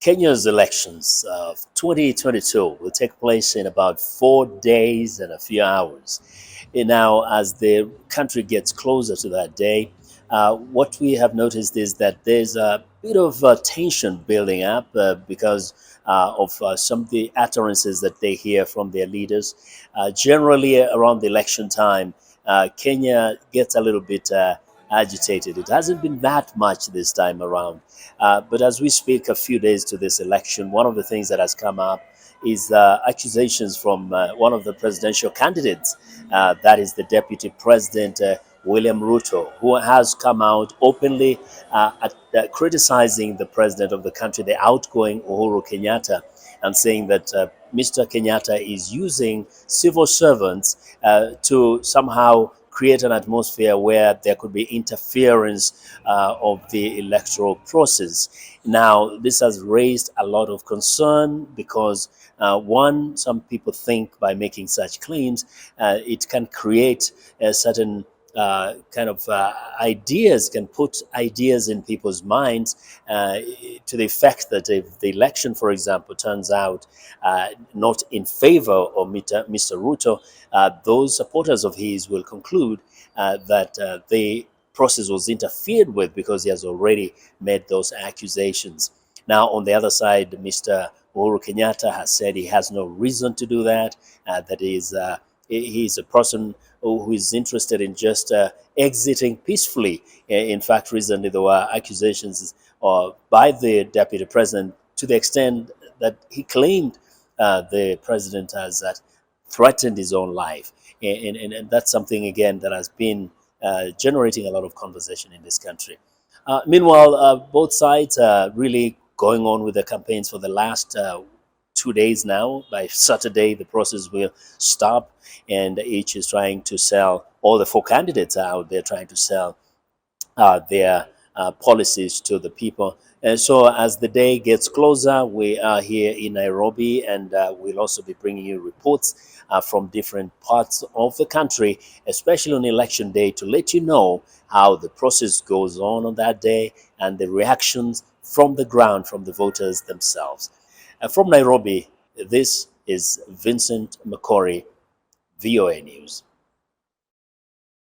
Kenya's elections of 2022 will take place in about 4 days and a few hours. And now, as the country gets closer to that day, what we have noticed is that there's a bit of tension building up because of some of the utterances that they hear from their leaders. Generally, around the election time, Kenya gets a little bit agitated. It hasn't been that much this time around. But as we speak a few days to this election, one of the things that has come up is accusations from one of the presidential candidates, that is the Deputy President William Ruto, who has come out openly criticizing the president of the country, the outgoing Uhuru Kenyatta, and saying that Mr. Kenyatta is using civil servants to somehow create an atmosphere where there could be interference of the electoral process. Now, this has raised a lot of concern because, one, some people think by making such claims, it can create a certain kind of ideas, can put ideas in people's minds to the effect that if the election, for example, turns out not in favor of Mr. Ruto, those supporters of his will conclude that the process was interfered with because he has already made those accusations. Now, on the other side, Mr. Uhuru Kenyatta has said he has no reason to do that, that he's a person who is interested in just exiting peacefully. In fact, recently there were accusations by the deputy president to the extent that he claimed the president has threatened his own life. And that's something, again, that has been generating a lot of conversation in this country. Meanwhile, both sides are really going on with the campaigns for the last 2 days now. By Saturday, the process will stop, and each is trying to sell, all the four candidates are out there trying to sell their policies to the people. And so as the day gets closer, we are here in Nairobi, and we'll also be bringing you reports from different parts of the country, especially on election day, to let you know how the process goes on that day and the reactions from the ground, from the voters themselves. From Nairobi, this is Vincent Makori, VOA News.